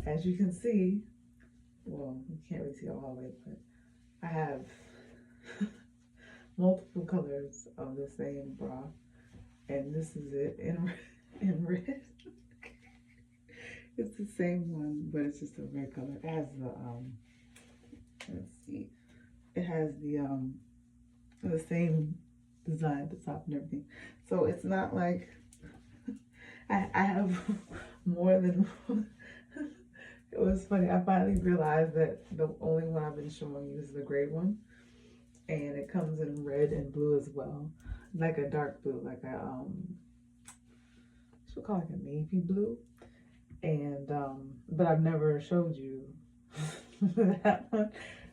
as you can see, well, you can't really see all the way, but I have multiple colors of the same bra, and this is it in in red. It's the same one, but it's just a red color. It has the let's see, it has the same design at the top and everything. So it's not like I have more than. It was funny. I finally realized that the only one I've been showing you is the gray one, and it comes in red and blue as well, like a dark blue, like a what should we call it, like a navy blue. And but I've never showed you that one.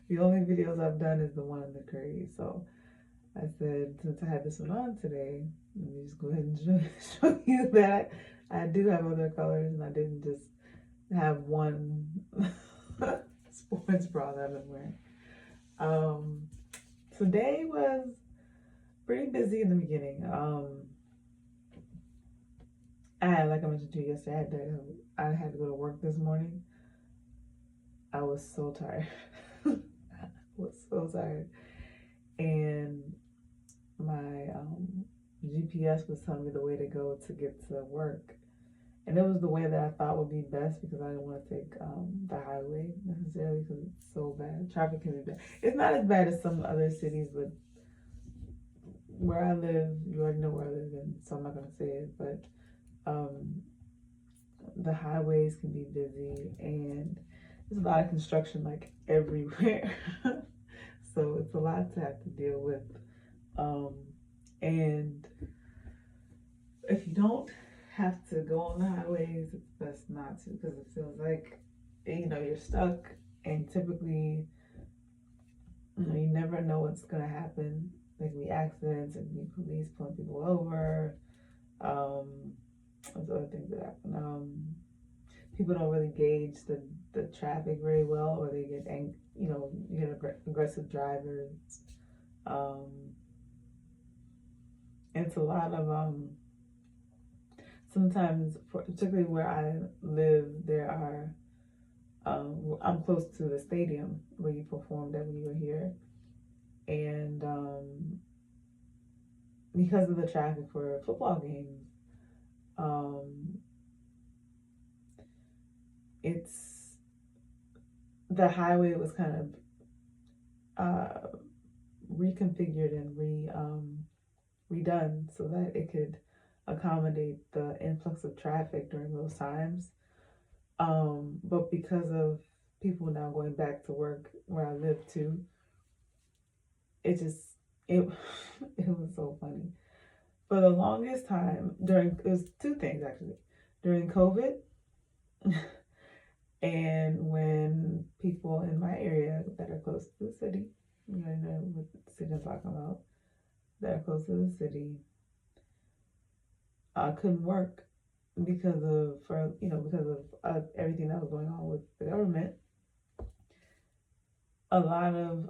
The only videos I've done is the one in the gray. So I said, since I had this one on today, let me just go ahead and show you that I do have other colors, and I didn't just have one sports bra that I've been wearing. Today was pretty busy in the beginning. Like I mentioned to you yesterday, I had to go to work this morning. I was so tired. I was so tired. And my GPS was telling me the way to go to get to work. And it was the way that I thought would be best because I didn't want to take the highway necessarily because it's so bad. Traffic can be bad. It's not as bad as some other cities, but where I live, you already know where I live in, so I'm not going to say it, but the highways can be busy and there's a lot of construction like everywhere. So it's a lot to have to deal with. And if you don't have to go on the highways, it's best not to because it feels like, you're stuck, and typically, you never know what's going to happen. There can be accidents, and be police pulling people over. There's other things that happen. People don't really gauge the traffic very well, or they get you get aggressive drivers. It's a lot of sometimes, particularly where I live, there are I'm close to the stadium where you performed at when you were here, and because of the traffic for football games, it's the highway was kind of reconfigured and redone so that it could accommodate the influx of traffic during those times. But because of people now going back to work where I live too, it just it it was so funny. For the longest time it was two things actually. During COVID and when people in my area that are close to the city, you know what city I'm talking about, that are close to the city, couldn't work because of everything that was going on with the government. A lot of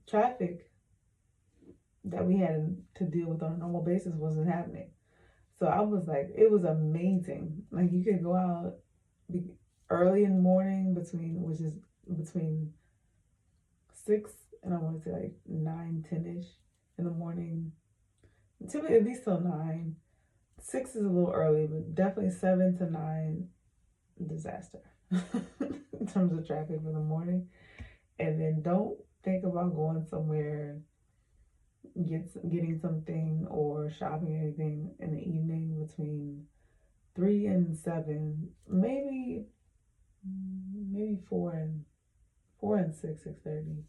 traffic that we had to deal with on a normal basis wasn't happening. So I was like, it was amazing. Like you could go out early in the morning between 6 and I want to say like 9, 10-ish in the morning. Typically at least till 9. 6 is a little early, but definitely 7 to 9, disaster in terms of traffic for the morning. And then don't think about going somewhere, getting something or shopping or anything in the evening between 3 and 7, maybe 4 and 6, 6:30.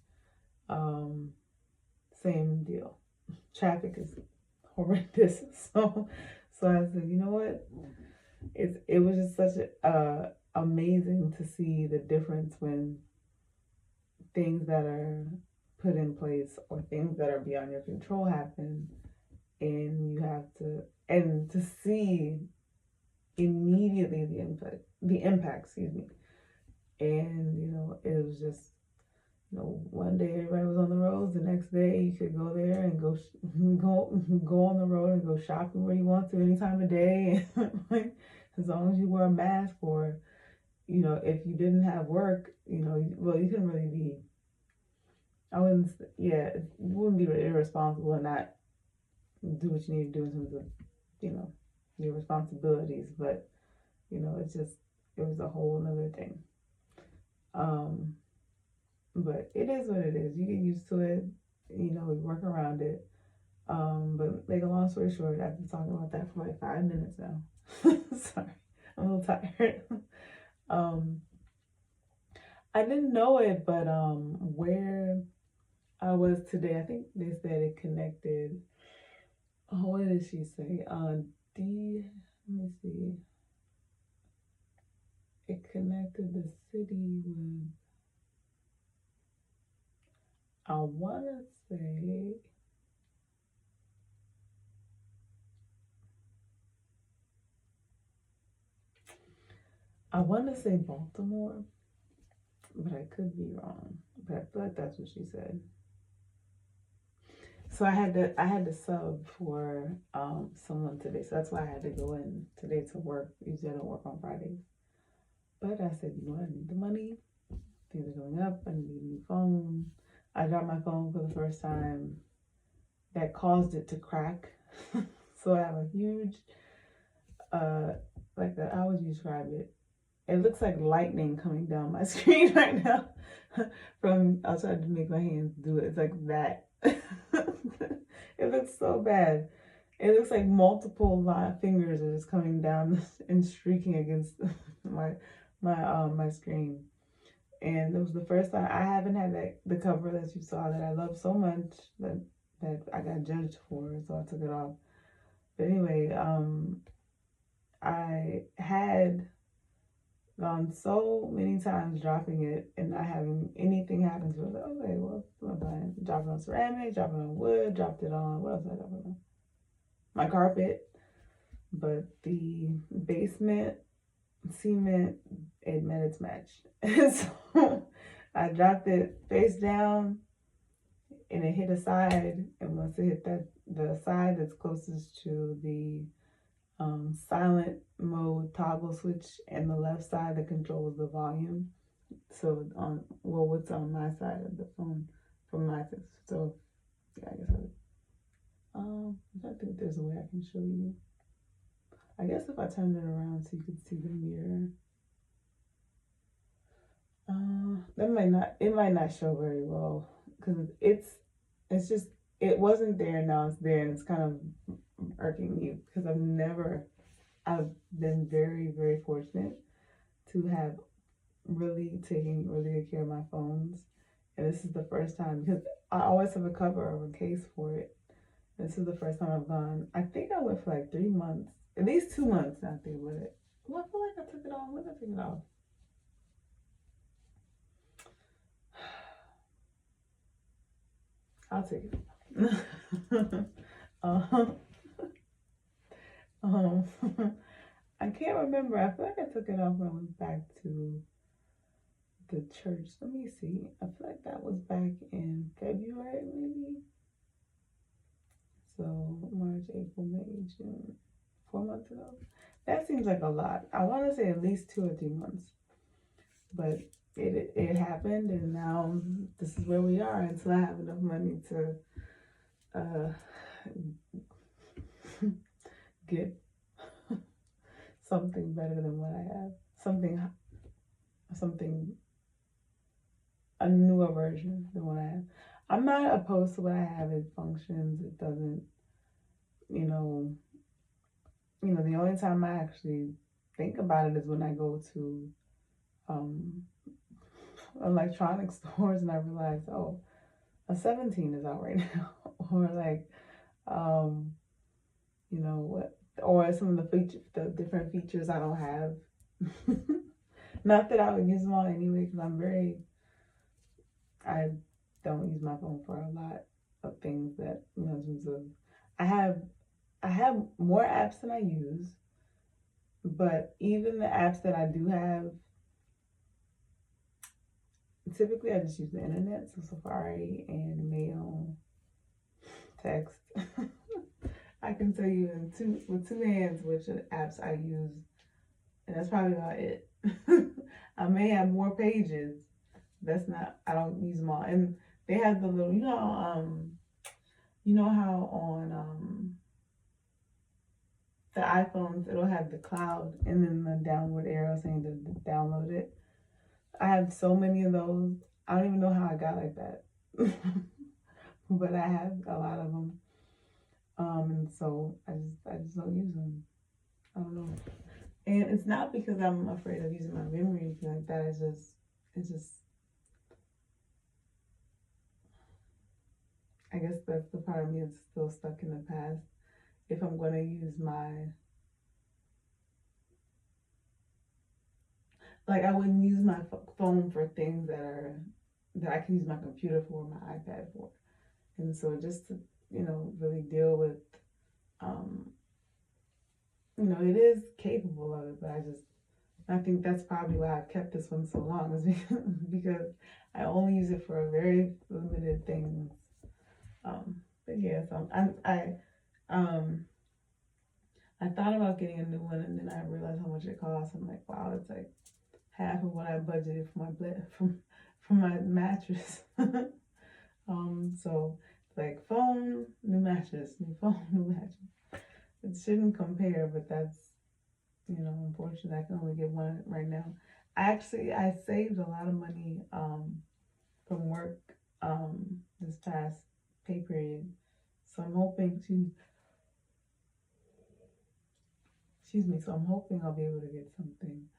Same deal. Traffic is horrendous. So I said, you know what? It was just such a amazing to see the difference when things that are put in place or things that are beyond your control happen, and you have to see immediately the impact, excuse me. And it was just, one day everybody was on the roads, the next day you could go there and go on the road and go shopping where you want to any time of day. as long as you wear a mask, or if you didn't have work, well, you couldn't really be. I wouldn't. Yeah, you wouldn't be irresponsible and not do what you need to do in terms of your responsibilities. But it's just it was a whole another thing. Um, but it is what it is. You get used to it. We work around it. But make a long story short, I've been talking about that for like 5 minutes now. Sorry, I'm a little tired. um, I didn't know it, but where I was today, I think they said it connected. Oh, what did she say? Let me see. It connected the city with. I wanna say. I want to say Baltimore, but I could be wrong. But I feel like that's what she said. So I had to sub for someone today. So that's why I had to go in today to work. Usually I don't work on Fridays. But I said, I need the money. Things are going up. I need a new phone. I dropped my phone for the first time. That caused it to crack. So I have a huge, I always describe it. It looks like lightning coming down my screen right now. I'll try to make my hands do it. It's like that. It looks so bad. It looks like multiple fingers are just coming down and streaking against my screen. And it was the first time I haven't had the cover that you saw that I love so much that I got judged for, so I took it off. But anyway, I had gone so many times dropping it and not having anything happen to it. Like, okay, well, what am I buying? Drop it on ceramic, drop it on wood, dropped it on, what else did I drop it on? My carpet. But the basement cement, it met its match. And so I dropped it face down and it hit a side. And once it hit the side that's closest to the silent mode toggle switch, and the left side that controls the volume. So what's on my side of the phone from my fix. So yeah, I guess I think there's a way I can show you. I guess if I turn it around so you can see the mirror. It might not show very well because it's just it wasn't there, now it's there, and it's kind of irking me because I've been very, very fortunate to have really taking really good care of my phones. And this is the first time because I always have a cover or a case for it. This is the first time I've gone. I think I went for like 3 months, at least 2 months now. I think about it. Well, I feel like I took it off. When did I take it off? I'll take it. um, um, I can't remember. I feel like I took it off when I went back to the church. Let me see. I feel like that was back in February, maybe. So March, April, May, June, 4 months ago. That seems like a lot. I want to say at least 2 or 3 months, but it happened, and now this is where we are until I have enough money to get something better than what I have. Something a newer version than what I have. I'm not opposed to what I have. It functions. It doesn't, the only time I actually think about it is when I go to electronic stores and I realize, oh, a 17 is out right now. Or like, what, or some of the different features I don't have. Not that I would use them all anyway, because I don't use my phone for a lot of things that, in terms of, I have more apps than I use, but even the apps that I do have, typically I just use the internet, so Safari and mail, text. I can tell you with two hands which apps I use and that's probably about it. I may have more pages. That's not. I don't use them all. And they have the little. You know how on the iPhones it'll have the cloud and then the downward arrow saying to download it. I have so many of those. I don't even know how I got like that, but I have a lot of them. And so I just don't use them. I don't know. And it's not because I'm afraid of using my memory or anything like that. It's just, I guess that's the part of me that's still stuck in the past. If I'm going to use I wouldn't use my phone for things that I can use my computer for, my iPad for. And so just to, really deal with, um, it is capable of it, but I think that's probably why I've kept this one so long, is because I only use it for very limited things. But yeah, so I thought about getting a new one, and then I realized how much it costs. I'm like, wow, it's like half of what I budgeted for my bed from my mattress. So like phone, new mattress, new phone, new mattress. It shouldn't compare, but that's, unfortunately I can only get one right now. I saved a lot of money from work this past pay period. So I'm hoping so I'm hoping I'll be able to get something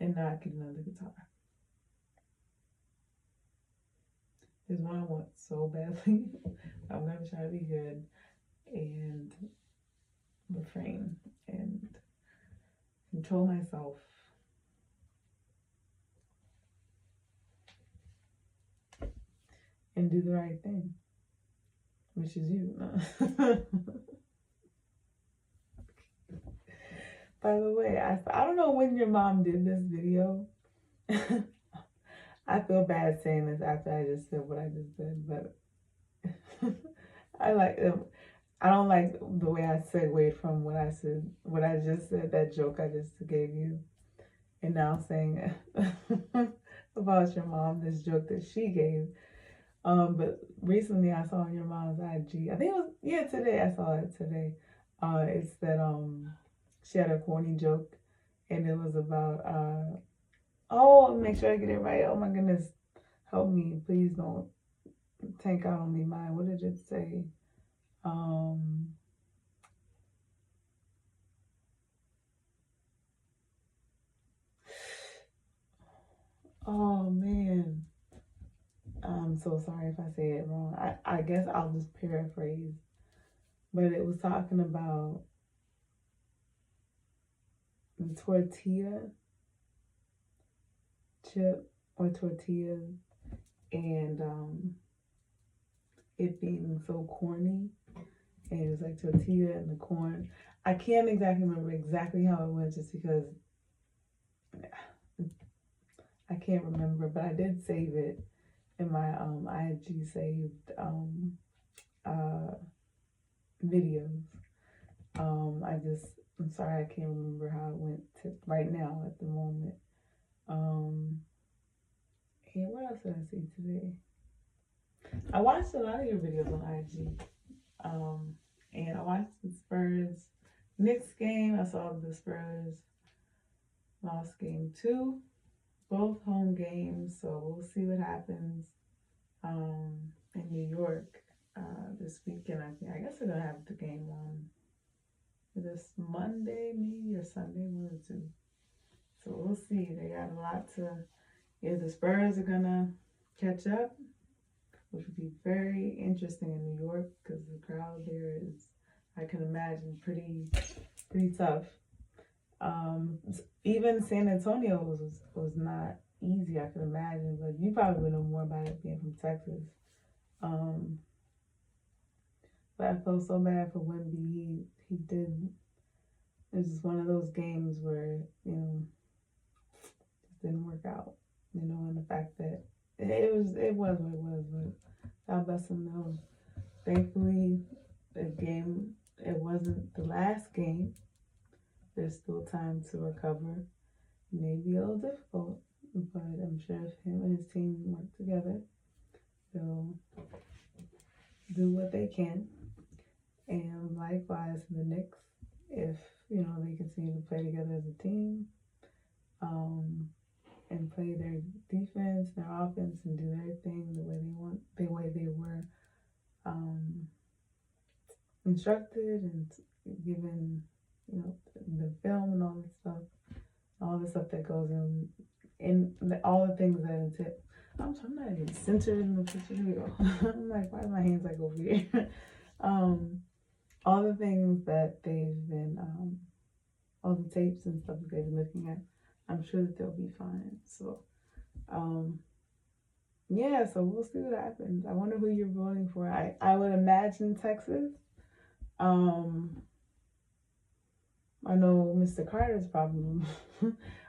and not get another guitar. There's one I want so badly. I'm gonna try to be good and refrain and control myself. And do the right thing, which is you. By the way, I don't know when your mom did this video. I feel bad saying this after I just said what I just said, but I don't like the way I segued from what I just said, that joke I just gave you, and now saying about your mom, this joke that she gave. But recently I saw on your mom's IG, I think it was, today, I saw it today. It's that, she had a corny joke, and it was about, make sure I get it right. Oh my goodness, help me. Please don't tank out on me, mine. What did it say? Oh man. I'm so sorry if I say it wrong. I guess I'll just paraphrase. But it was talking about the tortilla chip or tortilla, and it being so corny. And it was like tortilla and the corn. I can't exactly remember exactly how it went, just because I can't remember, but I did save it in my IG saved videos. I'm sorry, I can't remember how it went right now at the moment. And what else did I see today? I watched a lot of your videos on IG. And I watched the Spurs Knicks game. I saw the Spurs lost game 2, both home games. So we'll see what happens in New York this weekend. I guess they're gonna have the game on this Monday, maybe, or Sunday, one or two. So we'll see. They got a lot to. If the Spurs are gonna catch up, which would be very interesting in New York, because the crowd there is, I can imagine, pretty tough. Even San Antonio was not easy, I can imagine, but you probably would know more about it being from Texas. But I felt so bad for Wemby. He did. It was just one of those games where, just didn't work out. And the fact that it was what it was, but God bless him though. Thankfully, it wasn't the last game. there's still time to recover. It may be a little difficult, but I'm sure if him and his team work together, they'll do what they can. And likewise, the Knicks, if they continue to play together as a team, and play their defense, their offense, and do their thing the way they want, the way they were instructed and given, the film and all the stuff that goes all the things that entail. I'm not even centered in the picture. Here we go. I'm like, why are my hands like over here? All the things that they've been, all the tapes and stuff that they've been looking at, I'm sure that they'll be fine. So, yeah, so we'll see what happens. I wonder who you're voting for. I would imagine Texas. I know Mr. Carter's probably,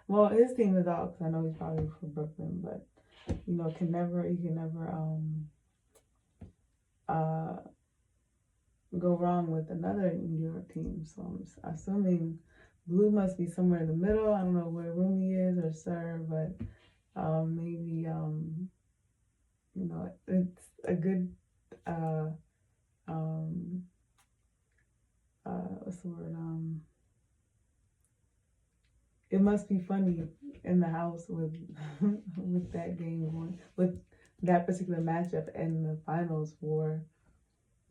well, his team is out because I know he's probably for Brooklyn, but you can never go wrong with another New York team. So I'm assuming Blue must be somewhere in the middle. I don't know where Rumi is or Sir, but maybe it's a good what's the word? It must be funny in the house with with that game going, with that particular matchup and the finals for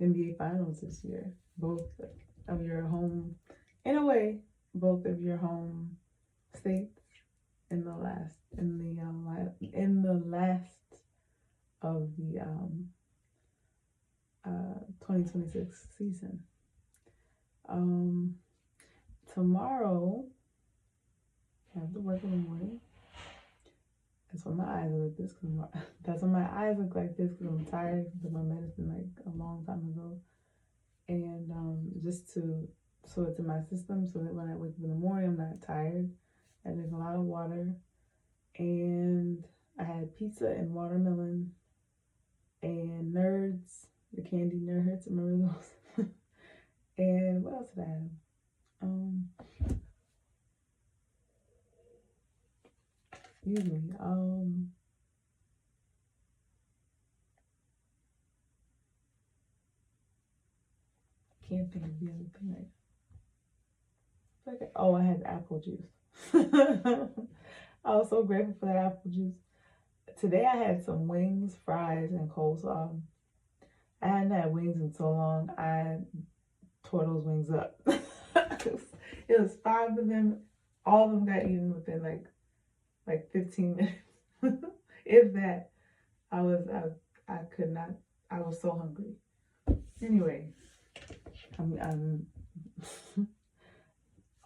NBA Finals this year. Both of your home, in a way, both of your home states in the last of the 2026 season. Tomorrow I have to work in the morning. That's why my eyes look like this. That's why my eyes look like this because I'm tired. I took my medicine like a long time ago, and just so it's in my system so that when I wake up in the morning I'm not tired. I drink a lot of water, and I had pizza and watermelon and Nerds, the candy Nerds. Remember those? And what else did I have? Excuse me. Can't think of the other thing. I had apple juice. I was so grateful for that apple juice. Today I had some wings, fries, and coleslaw. I hadn't had wings in so long. I tore those wings up. It was 5 of them. All of them got eaten within like 15 minutes. If that. I could not. I was so hungry. Anyway, I'm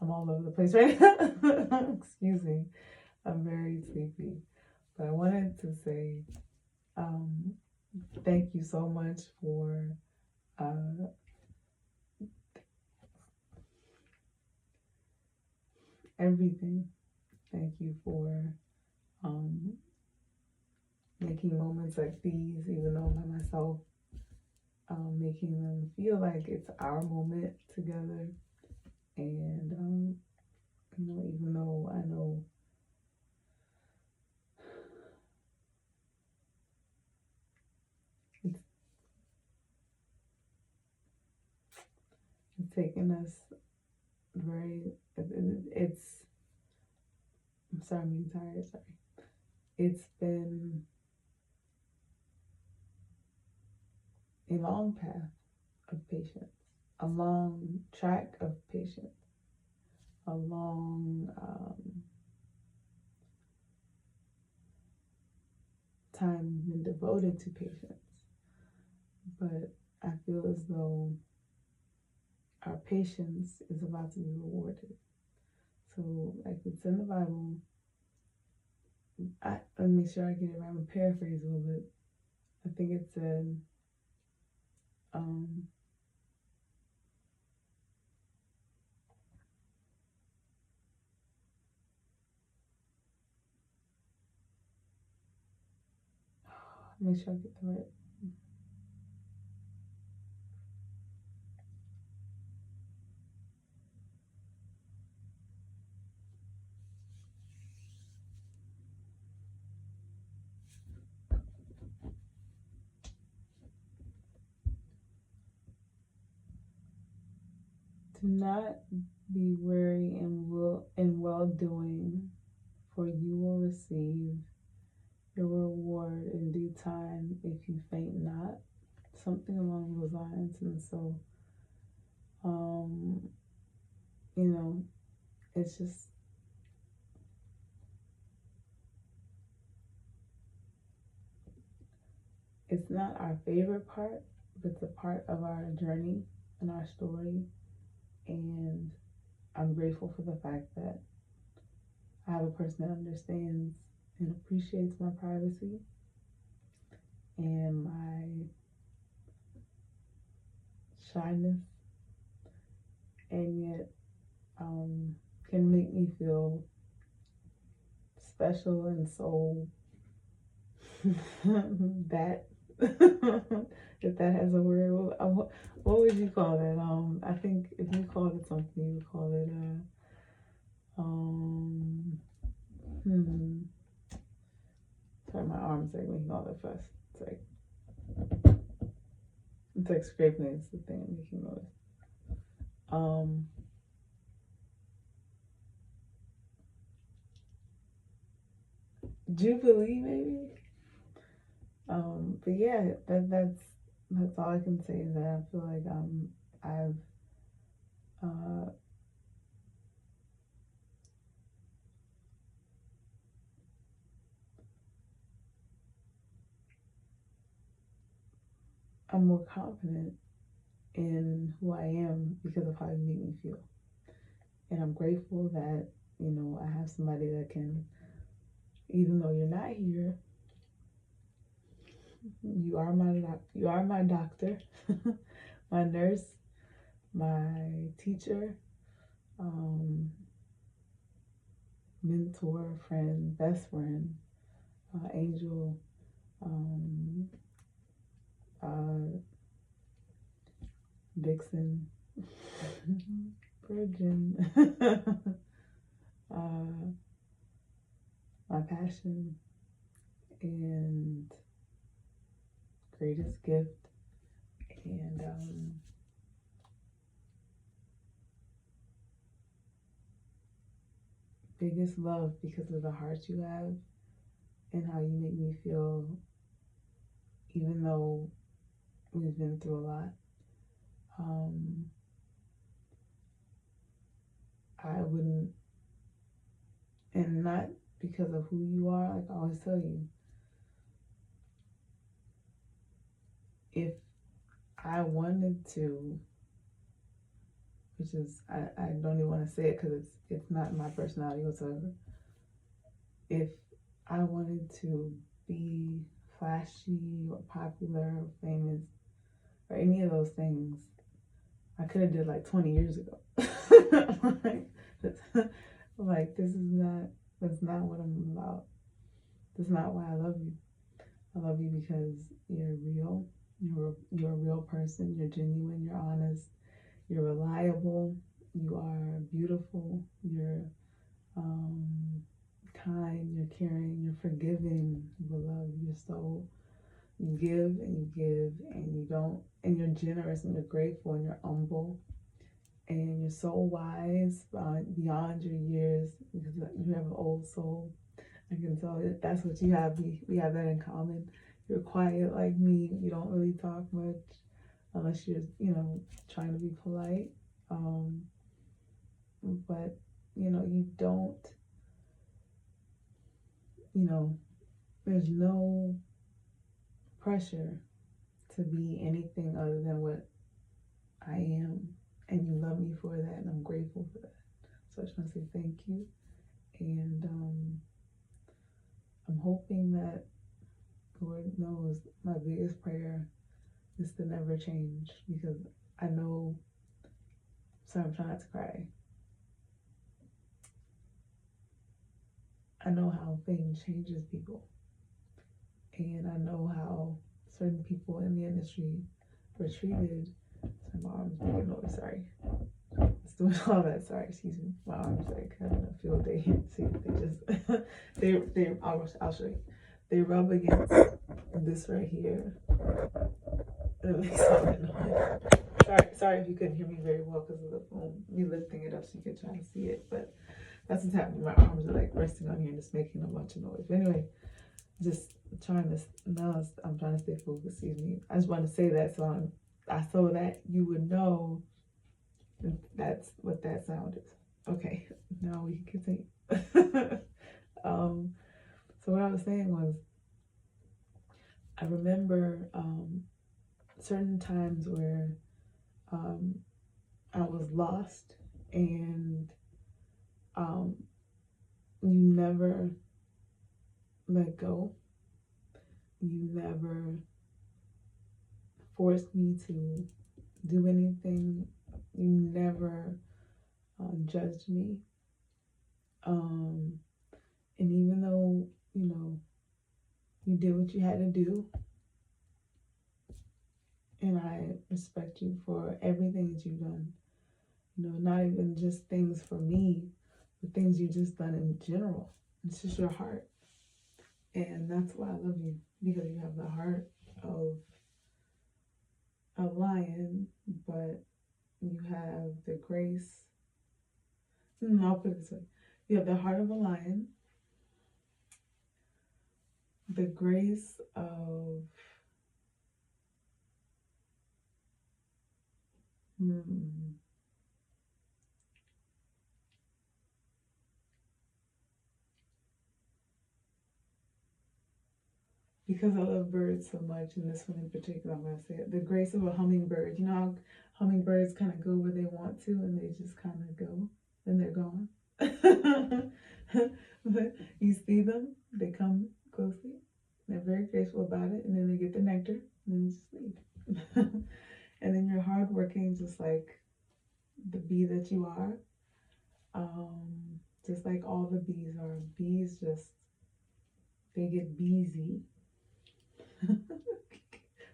all over the place right now. Excuse me. I'm very sleepy. But I wanted to say thank you so much for everything. Thank you for making moments like these, even though I'm by myself, making them feel like it's our moment together. And even though I know it's taken us I'm sorry, I'm getting tired, sorry. It's been a long path of patience, a long track of patience, a long time been devoted to patience. But I feel as though our patience is about to be rewarded. So, like it's in the Bible. Let me make sure I get it right. I'm gonna paraphrase a little bit. I think it said, make sure I get the right. Do not be weary in well doing, for you will receive your reward in due time if you faint not. Something along those lines. And so, you know, it's just, it's not our favorite part, but it's a part of our journey and our story. And I'm grateful for the fact that I have a person that understands and appreciates my privacy and my shyness, and yet can make me feel special and so that if that has a word, what would you call that? I think if you called it something, you would call it sorry, my arms like making all that fuss. It's like scraping against the thing and making noise. Jubilee, maybe. But yeah, that's all I can say is that I feel like I've I'm more confident in who I am because of how you make me feel. And I'm grateful that, you know, I have somebody that can, even though you're not here, you are my doctor, my nurse, my teacher, mentor, friend, best friend, angel, vixen, virgin, my passion, and greatest gift, and biggest love because of the heart you have and how you make me feel, even though we've been through a lot. I wouldn't, and not because of who you are, like I always tell you, if I wanted to, which is, I don't even want to say it because it's not my personality whatsoever. If I wanted to be flashy or popular or famous or any of those things, I could have did like 20 years ago. Like that's not what I'm about. That's not why I love you. I love you because you're real. You're a real person. You're genuine. You're honest. You're reliable. You are beautiful. You're kind. You're caring. You're forgiving. You love. You're so. You give and you give and you don't. And you're generous and you're grateful and you're humble. And you're so wise beyond your years because you have an old soul. I can tell that's what you have. We have that in common. You're quiet like me. You don't really talk much unless you're, you know, trying to be polite. But, you know, you don't, you know, there's no pressure to be anything other than what I am. And you love me for that, and I'm grateful for that. So I just want to say thank you. And I'm hoping that, Lord knows, my biggest prayer is to never change, because I know, sorry, I'm trying not to cry. I know how fame changes people. And I know how certain people in the industry were treated. Sorry, my arm's making noise, sorry. It's doing all that, sorry, excuse me. My arm's like having a field day. See, they just, I'll show you. They rub against this right here. It makes all that noise. Sorry if you couldn't hear me very well because of the phone. Me lifting it up so you could try to see it, but that's what's happening. My arms are like resting on here and just making a bunch of noise. But anyway, just trying to now I'm trying to stay focused. Excuse me. I just want to say that so that you would know that's what that sound is. Okay, now we can continue. So what I was saying was, I remember certain times where I was lost, and you never let go. You never forced me to do anything. You never judged me. And even though, you did what you had to do, and I respect you for everything that you've done. Not even just things for me, but things you just done in general. It's just your heart. And that's why I love you, because you have the heart of a lion, but you have the grace. I'll put it this way. You have the heart of a lion, the grace of because I love birds so much, and this one in particular, I'm going to say it, the grace of a hummingbird. You know how hummingbirds kind of go where they want to, and they just kind of go, and they're gone. But you see them, they come closely, they're very graceful about it, and then they get the nectar, and then they just leave. And then you're hardworking, just like the bee that you are. Just like all the bees are. Bees they get busy.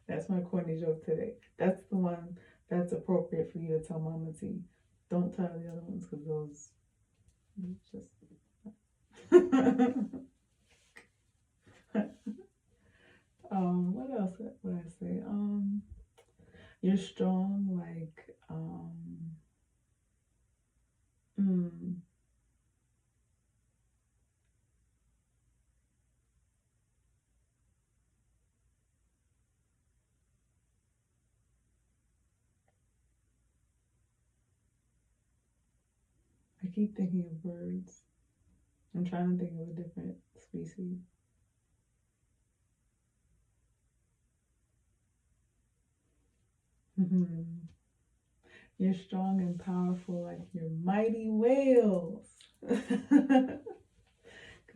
That's my corny joke today. That's the one that's appropriate for you to tell Mama T. Don't tell the other ones, because those just. What else would I say? You're strong, like I keep thinking of birds. I'm trying to think of a different species. You're strong and powerful like your mighty whales. Because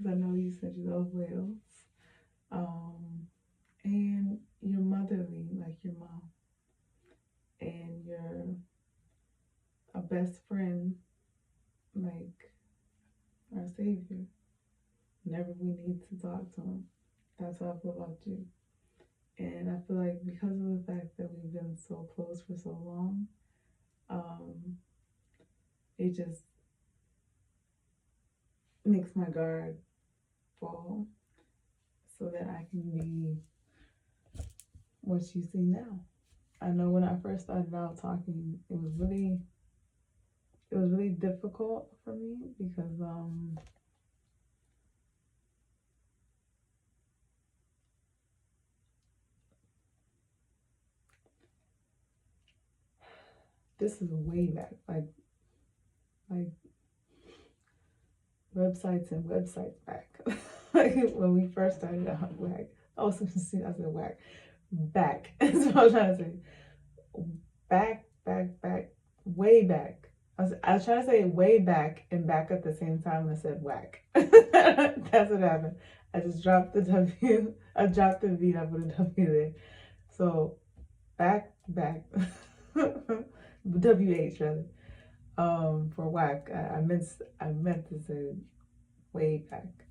I know you said you love whales. And you're motherly like your mom. And you're a best friend like our Savior. Whenever we need to talk to him, that's how I feel about you. And I feel like because of the fact that we've been so close for so long, it just makes my guard fall so that I can be what you see now. I know when I first started out talking, it was really difficult for me because this is way back, like websites and websites back. Like when we first started out, like, oh, so I said whack. Back. That's what I was trying to say. Back, way back. I was trying to say way back and back at the same time, and I said whack. That's what happened. I just dropped the W. I dropped the V. I put a W there. So back. WH rather. For whack. I meant to say way back.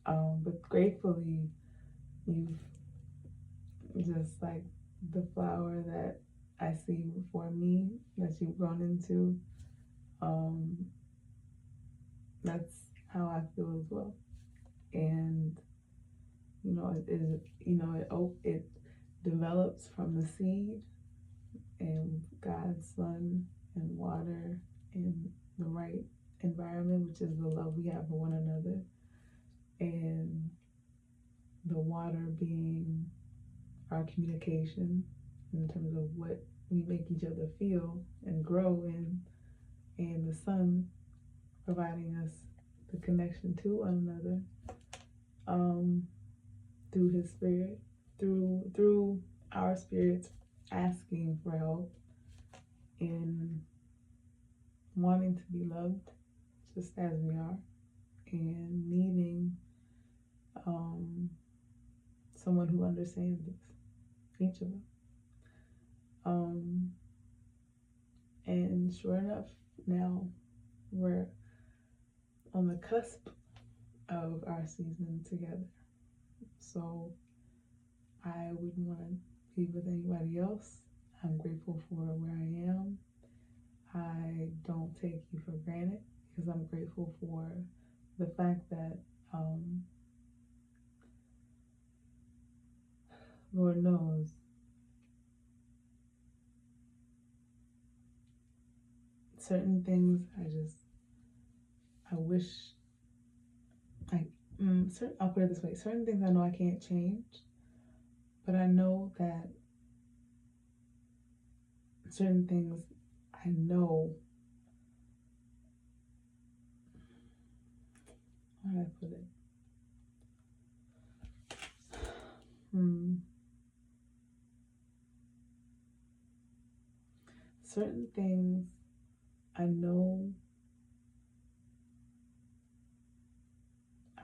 But gratefully, you've just like the flower that I see before me that you've grown into. That's how I feel as well. And it develops from the seed, and God's sun and water and the right environment, which is the love we have for one another, and the water being our communication in terms of what we make each other feel and grow in, and the sun providing us the connection to one another, through his spirit, through our spirits asking for help and wanting to be loved just as we are, and needing someone who understands us, each of us. And sure enough, now we're on the cusp of our season together. So I wouldn't want to be with anybody else. I'm grateful for where I am. I don't take you for granted because I'm grateful for the fact that Lord knows certain things I wish I'll put it this way, certain things I know I can't change, but I know that certain things I know, how do I put it? Certain things I know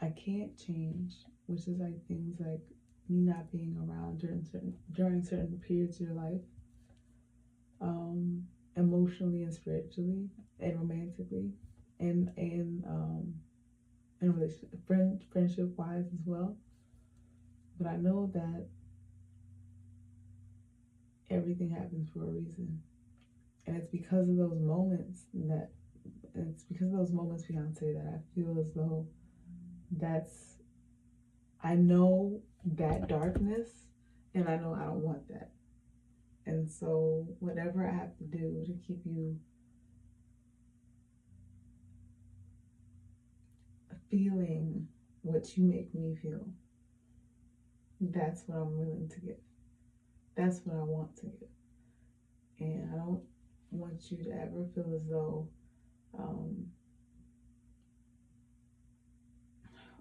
I can't change, which is like things like me not being around during certain periods of your life, emotionally and spiritually and romantically, and in relationship, friendship wise as well. But I know that everything happens for a reason, and it's because of those moments, Beyonce, that I feel as though I know that darkness, and I know I don't want that. And so whatever I have to do to keep you feeling what you make me feel, that's what I'm willing to give. That's what I want to give. And I don't want you to ever feel as though,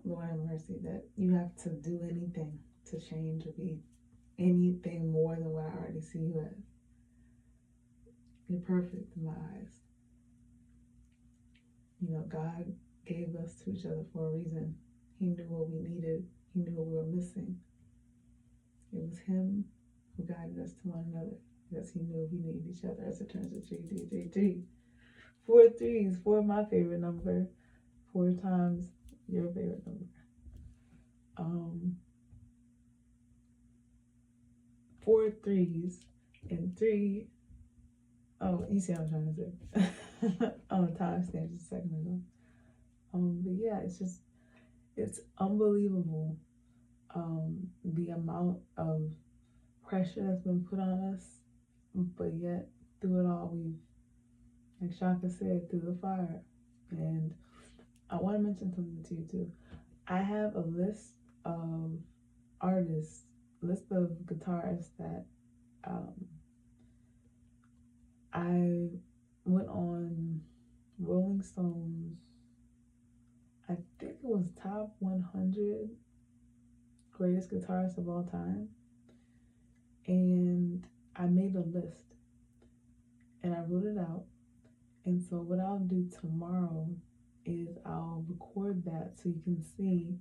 Lord have mercy, that you have to do anything to change or be anything more than what I already see you as. You're perfect in my eyes. You know, God gave us to each other for a reason. He knew what we needed. He knew what we were missing. It was him who guided us to one another because he knew we needed each other, as it turns to 3. 4 threes, 4 my favorite number, 4 times your favorite number. 4 threes and 3. Oh, you see what I'm trying to say. On the time stamp just a second ago. But yeah, it's unbelievable. The amount of pressure that's been put on us, but yet through it all, we've, like Shaka said, through the fire. And I want to mention something to you too. I have a list of artists, list of guitarists that I went on Rolling Stones, I think it was top 100 greatest guitarists of all time, and I made a list and I wrote it out. And so what I'll do tomorrow is I'll record that so you can see.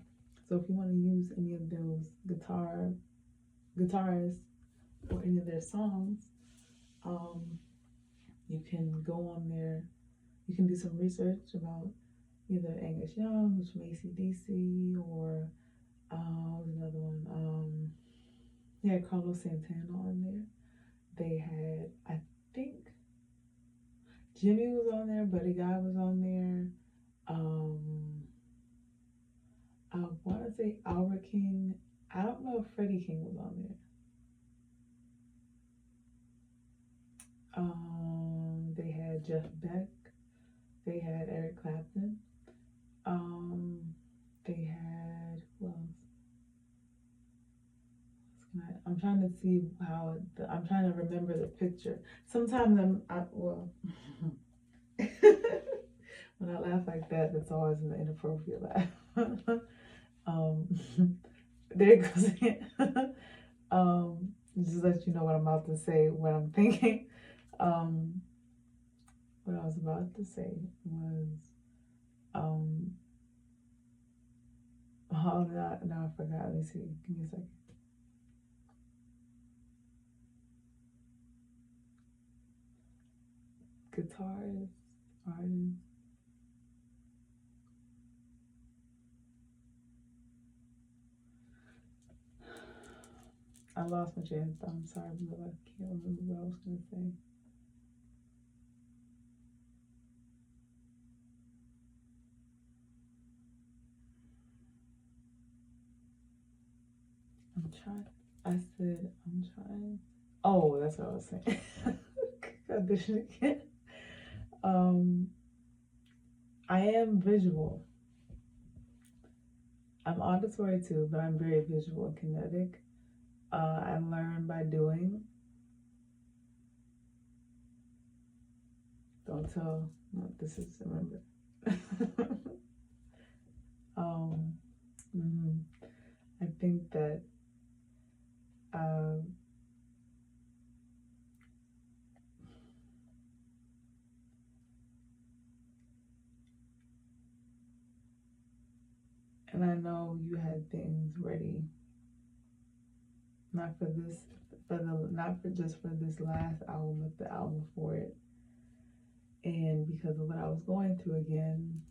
So if you want to use any of those guitarists or any of their songs, you can go on there. You can do some research about either Angus Young, which from AC/DC, or another one. They had Carlos Santana on there. They had, I think, Jimmy was on there, Buddy Guy was on there. I want to say Albert King. I don't know if Freddie King was on there. They had Jeff Beck. They had Eric Clapton. Um, they had who else? I'm trying to see how I'm trying to remember the picture. Sometimes well, when I laugh like that, that's always an inappropriate laugh. um, there it goes again. Just let you know what I'm about to say, what I'm thinking. Um, what I was about to say was, um, oh, no, I forgot. Let me see. Give me a second. Guitarist, artist. I lost my train of thought. I'm sorry, but I can't remember what I was going to say. I'm trying. I said, I'm trying. Oh, that's what I was saying. Audition again. I am visual. I'm auditory too, but I'm very visual and kinetic. I learn by doing. Don't tell. No, this is remember. um, mm, I think that um, and I know you had things ready, not for this, not for just for this last album, but the album for it. And because of what I was going through again,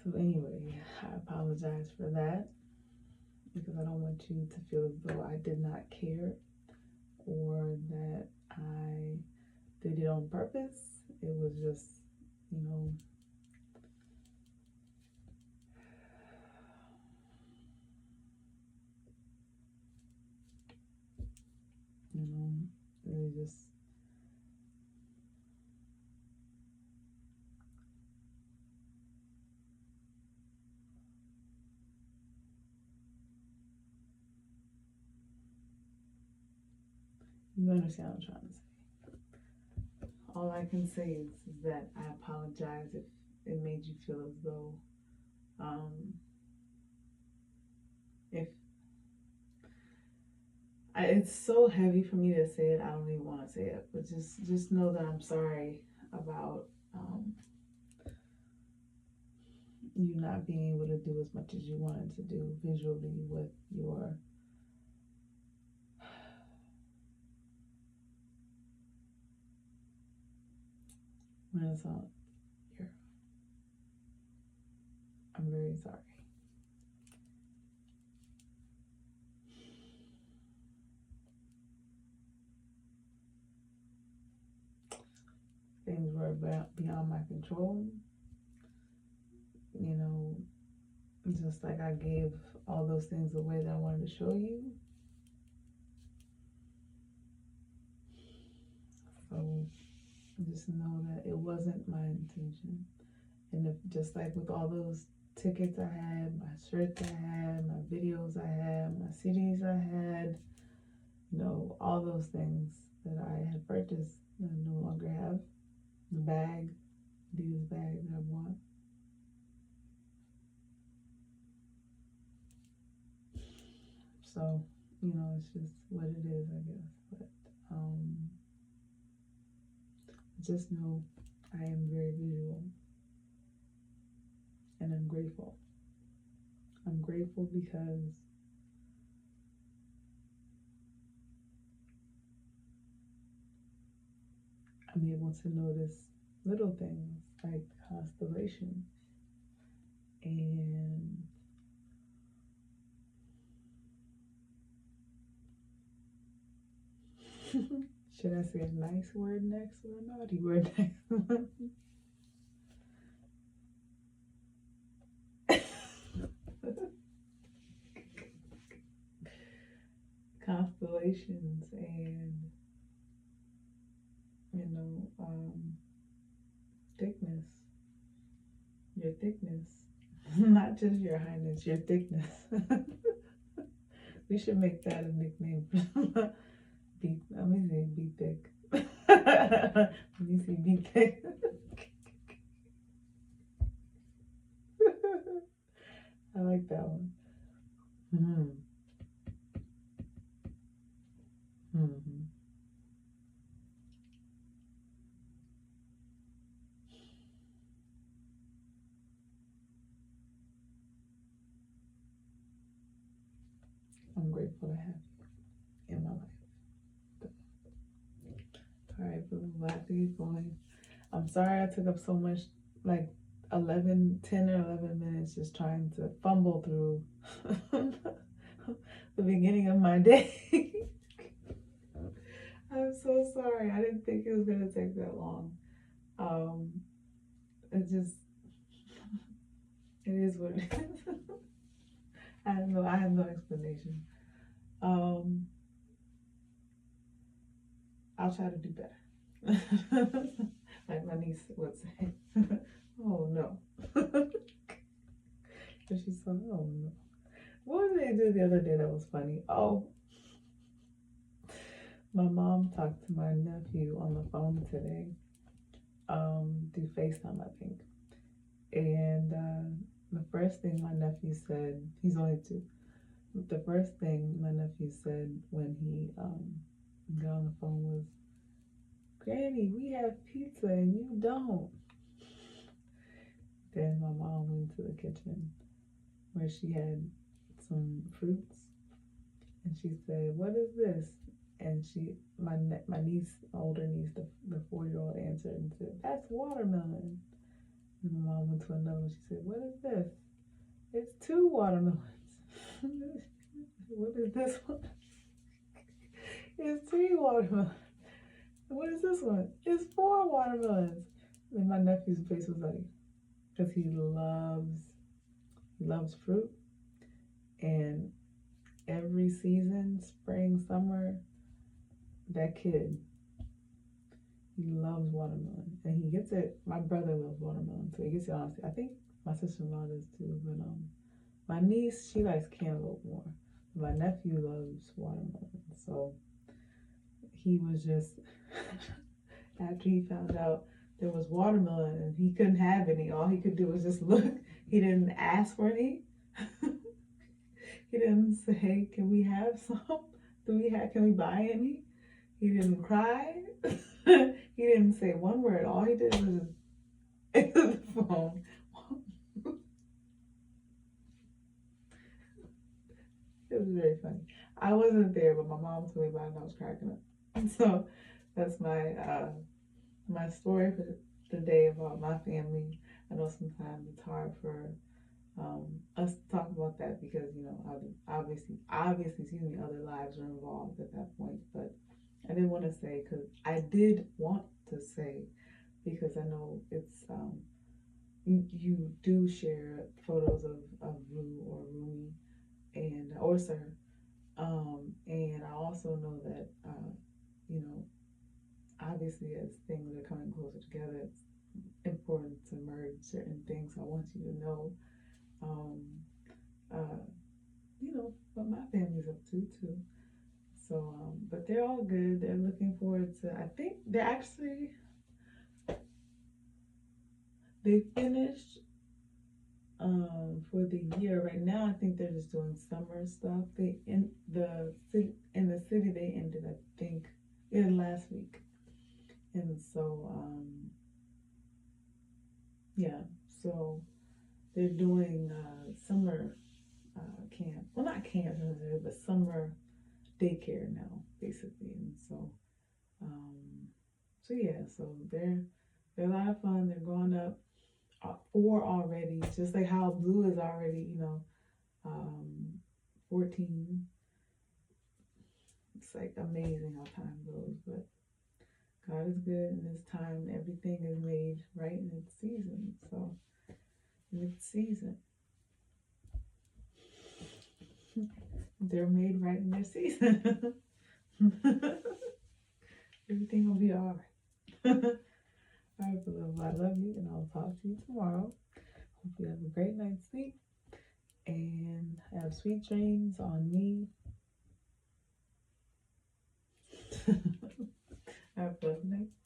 so anyway, I apologize for that because I don't want you to feel as though I did not care or that I did it on purpose. It was just, you know, it was just, you understand what I'm trying to say. All I can say is that I apologize if it made you feel as though, if it's so heavy for me to say it, I don't even want to say it, but just know that I'm sorry about you not being able to do as much as you wanted to do visually with your Renaissance era. I'm very sorry. Things were beyond my control. You know, just like I gave all those things away that I wanted to show you. So just know that it wasn't my intention. And if, just like with all those tickets I had, my shirts I had, my videos I had, my CDs I had, you know, all those things that I had purchased that I no longer have. The bag, Adidas bag that I bought. So, you know, it's just what it is, I guess. But just know I am very visual and I'm grateful. I'm grateful because I'm able to notice little things like constellations and should I say a nice word next or a naughty word next? relations and, you know, thickness. Your thickness. Not just your highness, your thickness. We should make that a nickname. Let me see, be thick. Let me see, be thick. I like that one. Mm-hmm. Mm-hmm. I'm grateful to have you in my life. All right, boo, we'll have to keep going. I'm sorry I took up so much, like 10 or 11 minutes just trying to fumble through the beginning of my day. I'm so sorry. I didn't think it was going to take that long. Um, it just, it is what it is. I have no explanation. I'll try to do better. Like my niece would say. Oh no. But she said, oh no. What did they do the other day that was funny? Oh, my mom talked to my nephew on the phone today, through FaceTime, I think. And the first thing my nephew said, he's only 2. The first thing my nephew said when he got on the phone was, Granny, we have pizza and you don't. Then my mom went to the kitchen where she had some fruits, and she said, "What is this?" And my niece, older niece, the 4-year-old answered and said, "That's watermelon." And my mom went to another one. She said, "What is this?" "It's 2 watermelons." "What is this one?" "It's 3 watermelons." "What is this one?" "It's 4 watermelons." And my nephew's face was like, because he loves fruit, and every season, spring, summer, that kid, he loves watermelon, and he gets it. My brother loves watermelon, so he gets it honestly. I think my sister-in-law does too, but my niece, she likes cantaloupe more. My nephew loves watermelon, so he was just after he found out there was watermelon and he couldn't have any, all he could do was just look. He didn't ask for any. He didn't say, "Can we have some? Can we buy any?" He didn't cry. He didn't say one word. All he did was just answer the phone. It was very funny. I wasn't there, but my mom told me about it and I was cracking up. And so that's my story for the day about my family. I know sometimes it's hard for us to talk about that because, you know, obviously, excuse me, other lives are involved at that point. But I didn't want to say, because I did want to say, because I know it's you do share photos of Rue or Rumi and or Sir, and I also know that you know, obviously as things are coming closer together, it's important to merge certain things. I want you to know, um, you know, what my family's up to too. So, but they're all good. They're looking forward to. I think they finished for the year. Right now, I think they're just doing summer stuff. In the city they ended, I think, last week, and so yeah, so they're doing summer camp. Well, not camp necessarily, but summer daycare now, basically, and so yeah, so they're a lot of fun. They're growing up. 4 already, just like how Blue is already, 14. It's like amazing how time goes, but God is good in this time. Everything is made right in its season. So, in its season, they're made right in their season. Everything will be all right. All right, beloved, I love you, and I'll talk to you tomorrow. Hope you have a great night's sleep and have sweet dreams on me. Have a good night.